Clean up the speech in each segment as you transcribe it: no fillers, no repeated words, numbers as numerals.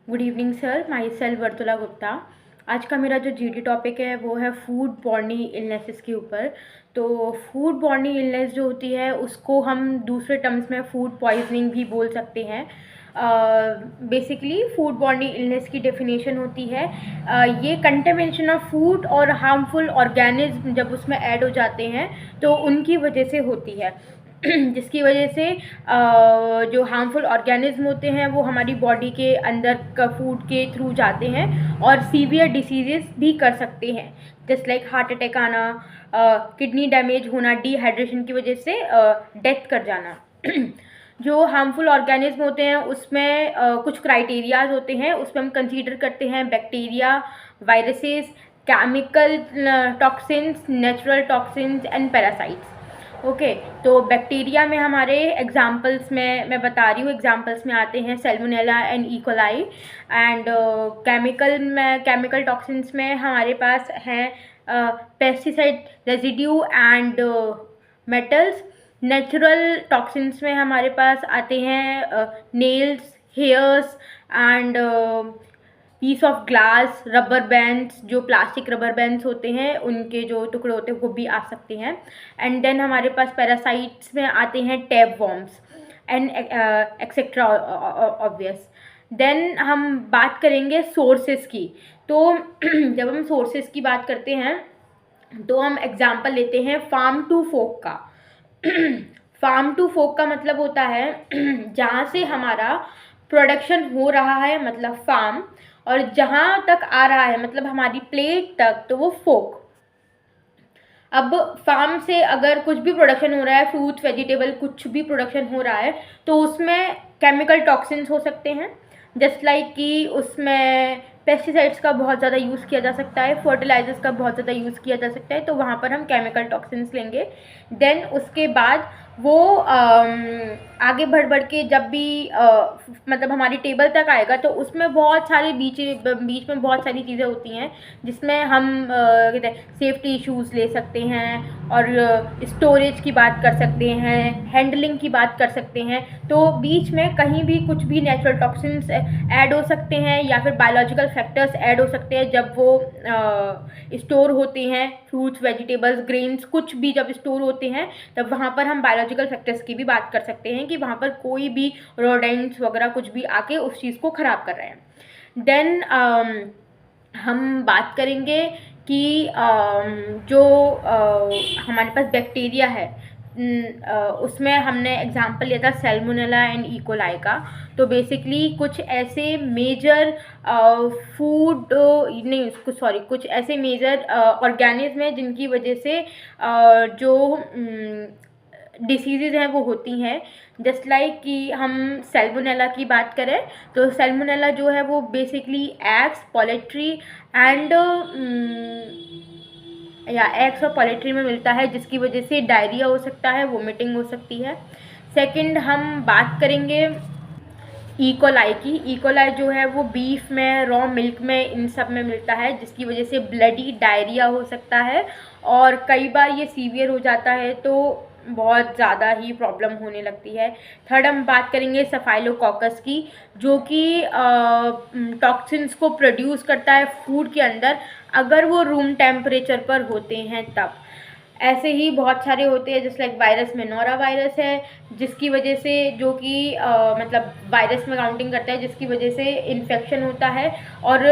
Good evening sir, myself Vartula Gupta. आज का मेरा जो जीडी टॉपिक है वो है फूड बॉर्नी इलनेसेस के ऊपर। तो फूड बॉर्नी इलनेस जो होती है उसको हम दूसरे टर्म्स में फूड पॉइजनिंग भी बोल सकते हैं। बेसिकली फूड बॉर्नी इलनेस की डेफिनेशन होती है ये कंटेमिनेशन ऑफ फूड और हार्मफुल ऑर्गेनिज्म जब उसमें ऐड हो जाते हैं तो उनकी वजह से होती है जिसकी वजह से जो हार्मफुल ऑर्गेनिज्म होते हैं वो हमारी बॉडी के अंदर का फूड के थ्रू जाते हैं और सीवियर डिसीजेस भी कर सकते हैं, जस्ट लाइक हार्ट अटैक आना, किडनी डैमेज होना, डिहाइड्रेशन की वजह से डेथ कर जाना। जो हार्मफुल ऑर्गेनिज्म होते हैं उसमें कुछ क्राइटेरियाज होते हैं, उसमें हम कंसीडर करते हैं bacteria, viruses, chemical toxins, natural toxins and parasites. Okay तो बैक्टीरिया में हमारे एग्जाम्पल्स में मैं बता रही हूँ, एग्जाम्पल्स में आते हैं salmonella and E coli. And chemical toxins में हमारे पास हैं pesticide residue and metals. Natural toxins में हमारे पास आते हैं nails, hairs and piece of glass, rubber bands, जो प्लास्टिक रबर बैंड्स होते हैं उनके जो टुकड़े होते हैं वो भी आ सकते हैं। एंड देन हमारे पास पैरासाइट्स में आते हैं tapeworms and etcetera obvious. Then हम बात करेंगे सोर्सेस की। तो जब हम सोर्सेस की बात करते हैं तो हम एग्जांपल लेते हैं फार्म टू फोक का। फार्म टू फोक का मतलब होता है जहाँ से हमारा प्रोडक्शन हो रहा है मतलब फार्म, और जहाँ तक आ रहा है मतलब हमारी प्लेट तक तो वो फोक। अब फार्म से अगर कुछ भी प्रोडक्शन हो रहा है, फ्रूट्स वेजिटेबल कुछ भी प्रोडक्शन हो रहा है तो उसमें केमिकल टॉक्सिन्स हो सकते हैं, जस्ट लाइक कि उसमें पेस्टिसाइड्स का बहुत ज़्यादा यूज़ किया जा सकता है, फर्टिलाइजर्स का बहुत ज़्यादा यूज़ किया जा सकता है, तो वहाँ पर हम केमिकल टॉक्सिन्स लेंगे। देन उसके बाद वो आगे बढ़ के जब भी मतलब हमारी टेबल तक आएगा तो उसमें बहुत सारे बीच में बहुत सारी चीज़ें होती हैं जिसमें हम कहते हैं सेफ्टी इश्यूज़ ले सकते हैं और स्टोरेज की बात कर सकते हैं, हैंडलिंग की बात कर सकते हैं। तो बीच में कहीं भी कुछ भी नेचुरल टॉक्सिन्स ऐड हो सकते हैं या फिर बायोलॉजिकल फैक्टर्स ऐड हो सकते हैं जब वो स्टोर होते हैं। फ्रूट्स वेजिटेबल्स ग्रेन्स कुछ भी जब स्टोर होते हैं तब वहाँ पर हम बायोलॉजिकल फैक्टर्स की भी बात कर सकते हैं कि वहाँ पर कोई भी रोडेंट्स वगैरह कुछ भी आके उस चीज़ को ख़राब कर रहे हैं। देन हम बात करेंगे कि जो हमारे पास बैक्टीरिया है उसमें हमने एग्जांपल लिया था सैल्मोनेला एंड इकोलाई का। तो बेसिकली कुछ ऐसे मेजर फूड नहीं सॉरी कुछ ऐसे मेजर ऑर्गेनिज्म हैं जिनकी वजह से जो डिसीज़ेज हैं वो होती हैं। जस्ट लाइक कि हम सैल्मोनेला की बात करें तो सैल्मोनेला जो है वो बेसिकली एग्स, पोल्ट्री एंड या एग्स और पोल्ट्री में मिलता है, जिसकी वजह से डायरिया हो सकता है, वोमिटिंग हो सकती है। सेकंड हम बात करेंगे इकोलाई की। इकोलाई जो है वो बीफ में, रॉ मिल्क में, इन सब में मिलता है, जिसकी वजह से ब्लडी डायरिया हो सकता है और कई बार ये सीवियर हो जाता है तो बहुत ज़्यादा ही प्रॉब्लम होने लगती है। थर्ड हम बात करेंगे स्टेफाइलोकोकस की, जो कि टॉक्सिन्स को प्रोड्यूस करता है फूड के अंदर अगर वो रूम टेम्परेचर पर होते हैं तब। ऐसे ही बहुत सारे होते हैं, जैसे लाइक वायरस में नोरा वायरस है जिसकी वजह से, जो कि मतलब वायरस में काउंटिंग करता है, जिसकी वजह से इन्फेक्शन होता है और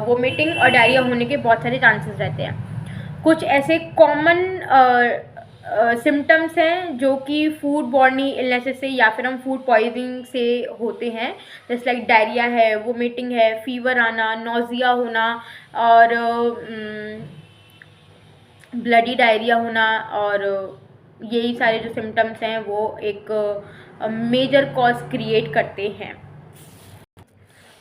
वोमिटिंग और डायरिया होने के बहुत सारे चांसेस रहते हैं। कुछ ऐसे कॉमन सिम्टम्स हैं जो कि फूड बॉर्नी इलनेसेस से या फिर हम फूड पॉइजनिंग से होते हैं, जैसे लाइक डायरिया है, वोमिटिंग है, फीवर आना, नोजिया होना और ब्लडी डायरिया होना, और यही सारे जो सिम्टम्स हैं वो एक मेजर कॉज क्रिएट करते हैं।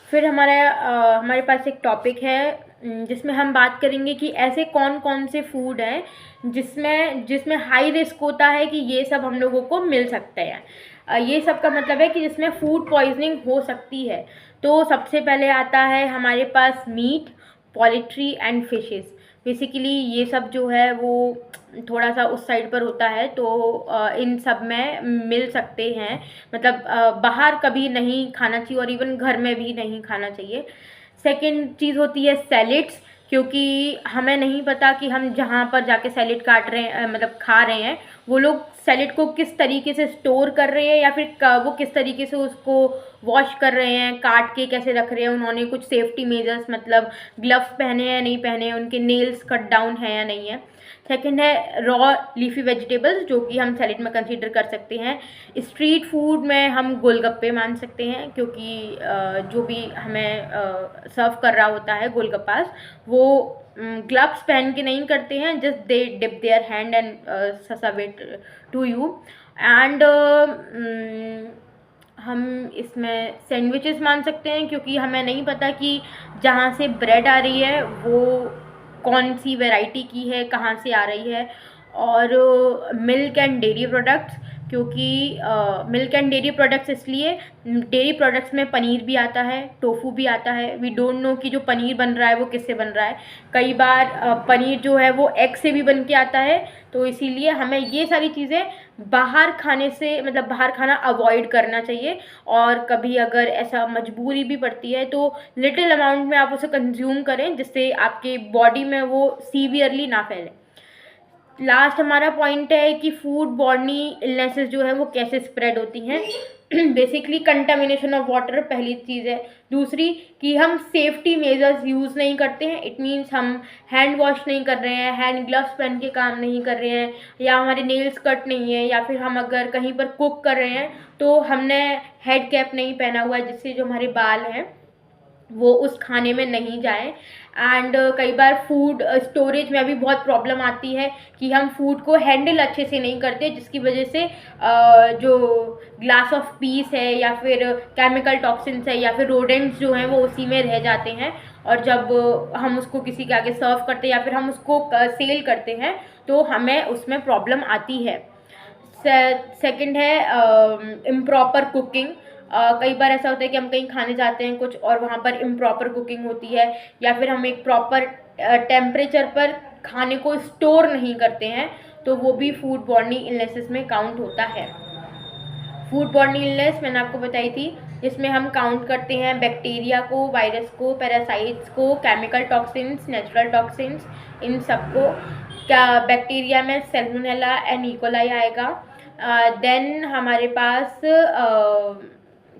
फिर हमारे पास एक टॉपिक है जिसमें हम बात करेंगे कि ऐसे कौन कौन से फूड हैं जिसमें हाई रिस्क होता है कि ये सब हम लोगों को मिल सकते हैं। ये सब का मतलब है कि जिसमें फूड पॉइजनिंग हो सकती है। तो सबसे पहले आता है हमारे पास meat, poultry and fishes. Basically ये सब जो है वो थोड़ा सा उस साइड पर होता है, तो इन सब में मिल सकते हैं, मतलब बाहर कभी नहीं खाना चाहिए और इवन घर में भी नहीं खाना चाहिए। सेकंड चीज़ होती है सैलेड्स, क्योंकि हमें नहीं पता कि हम जहाँ पर जाके सैलेड काट रहे हैं, मतलब खा रहे हैं, वो लोग सैलेड को किस तरीके से स्टोर कर रहे हैं या फिर वो किस तरीके से उसको वॉश कर रहे हैं, काट के कैसे रख रहे हैं, उन्होंने कुछ सेफ्टी मेजर्स मतलब ग्लव्स पहने हैं नहीं पहने हैं, उनके नेल्स कट डाउन है या नहीं है। सेकंड है रॉ लीफी वेजिटेबल्स, जो कि हम सैलेड में कंसीडर कर सकते हैं। स्ट्रीट फूड में हम गोलगप्पे मान सकते हैं, क्योंकि जो भी हमें सर्व कर रहा होता है गोलगप्पास, वो ग्लव्स पहन के नहीं करते हैं, just they dip their hand and serve it to you. And हम इसमें सैंडविचेस मान सकते हैं, क्योंकि हमें नहीं पता कि जहाँ से ब्रेड आ रही है वो कौन सी वैरायटी की है, कहाँ से आ रही है। और मिल्क एंड डेयरी प्रोडक्ट्स, क्योंकि मिल्क एंड डेयरी प्रोडक्ट्स इसलिए, डेयरी प्रोडक्ट्स में पनीर भी आता है, टोफू भी आता है। वी डोंट नो कि जो पनीर बन रहा है वो किससे बन रहा है। कई बार पनीर जो है वो एग से भी बन के आता है, तो इसीलिए हमें ये सारी चीज़ें बाहर खाने से, मतलब बाहर खाना अवॉइड करना चाहिए। और कभी अगर ऐसा मजबूरी भी पड़ती है तो लिटिल अमाउंट में आप उसे कंज्यूम करें, जिससे आपके बॉडी में वो सीवियरली ना फैले। लास्ट हमारा पॉइंट है कि फूड बॉर्नी इलनेसेस जो है वो कैसे स्प्रेड होती हैं। बेसिकली कंटामिनेशन ऑफ वाटर पहली चीज़ है। दूसरी कि हम सेफ्टी मेजर्स यूज़ नहीं करते हैं, इट मीन्स हम हैंड वॉश नहीं कर रहे हैं, हैंड ग्लव्स पहन के काम नहीं कर रहे हैं, या हमारे नेल्स कट नहीं है, या फिर हम अगर कहीं पर कुक कर रहे हैं तो हमने हेड कैप नहीं पहना हुआ है, जिससे जो हमारे बाल हैं वो उस खाने में नहीं जाए। एंड कई बार फूड स्टोरेज में भी बहुत प्रॉब्लम आती है कि हम फूड को हैंडल अच्छे से नहीं करते, जिसकी वजह से जो ग्लास ऑफ पीस है या फिर केमिकल टॉक्सिन्स है या फिर रोडेंट्स जो हैं वो उसी में रह जाते हैं, और जब हम उसको किसी के आगे सर्व करते हैं या फिर हम उसको सेल करते हैं तो हमें उसमें प्रॉब्लम आती है। सेकंड है इम्प्रॉपर कुकिंग। कई बार ऐसा होता है कि हम कहीं खाने जाते हैं कुछ और वहाँ पर इम्प्रॉपर कुकिंग होती है, या फिर हम एक प्रॉपर टेम्परेचर पर खाने को स्टोर नहीं करते हैं, तो वो भी फूड बॉर्नी इलनेसेस में काउंट होता है। फूड बॉर्नी इलनेस मैंने आपको बताई थी, इसमें हम काउंट करते हैं बैक्टीरिया को, वायरस को, पैरासाइट्स को, केमिकल टॉक्सिन्स, नेचुरल टॉक्सिन्स, इन सबको। क्या बैक्टीरिया में सैल्मोनेला एंड इकोलाई आएगा। देन हमारे पास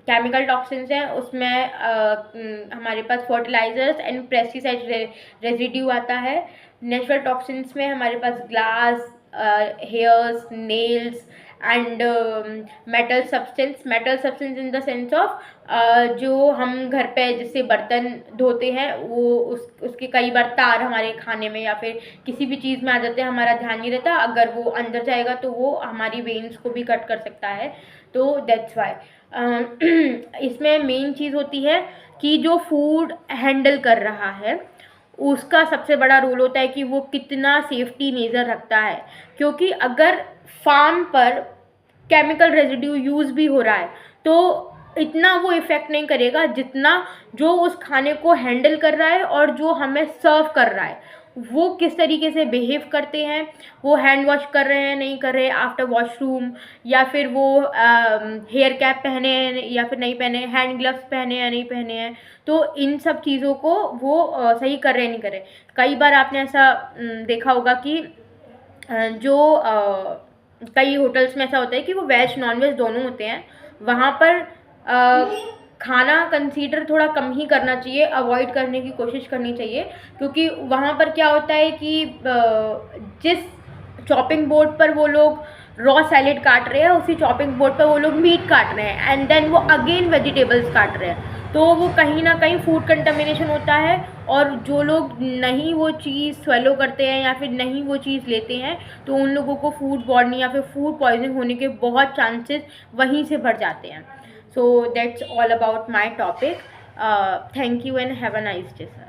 केमिकल टॉक्सिन्स हैं, उसमें हमारे पास फर्टिलाइजर्स एंड पेस्टिसाइड रेजिड्यू आता है। नेचुरल टॉक्सिन्स में हमारे पास glass, hairs, nails and metal substance in the sense of जो हम घर पे जिससे बर्तन धोते हैं वो उसके कई बार तार हमारे खाने में या फिर किसी भी चीज़ में आ जाते हैं, हमारा ध्यान नहीं रहता, अगर वो अंदर जाएगा तो वो हमारी वेन्स को भी कट कर सकता है, तो दैट्स वाई। इसमें मेन चीज़ होती है कि जो फूड हैंडल कर रहा है उसका सबसे बड़ा रोल होता है कि वो कितना सेफ्टी मेजर रखता है, क्योंकि अगर फार्म पर केमिकल रेजिड्यू यूज़ भी हो रहा है तो इतना वो इफ़ेक्ट नहीं करेगा जितना जो उस खाने को हैंडल कर रहा है और जो हमें सर्व कर रहा है वो किस तरीके से बिहेव करते हैं, वो हैंड वॉश कर रहे हैं नहीं कर रहे आफ्टर वॉशरूम, या फिर वो हेयर कैप पहने हैं या फिर नहीं पहने, हैंड ग्लव्स पहने हैं या नहीं पहने हैं, तो इन सब चीज़ों को वो सही कर रहे हैं नहीं कर रहे। कई बार आपने ऐसा देखा होगा कि जो कई होटल्स में ऐसा होता है कि वो वेज नॉन वेज दोनों होते हैं, वहाँ पर खाना कंसीडर थोड़ा कम ही करना चाहिए, अवॉइड करने की कोशिश करनी चाहिए, क्योंकि वहाँ पर क्या होता है कि जिस चॉपिंग बोर्ड पर वो लोग रॉ सैलेड काट रहे हैं उसी चॉपिंग बोर्ड पर वो लोग मीट काट रहे हैं एंड देन वो अगेन वेजिटेबल्स काट रहे हैं, तो वो कहीं ना कहीं फूड कंटामिनेशन होता है। और जो लोग नहीं वो चीज़ स्वेलो करते हैं या फिर नहीं वो चीज़ लेते हैं तो उन लोगों को फूड बॉर्नी या फिर फूड पॉइजनिंग होने के बहुत चांसेस वहीं से बढ़ जाते हैं। So that's all about my topic. Thank you and have a nice day, sir.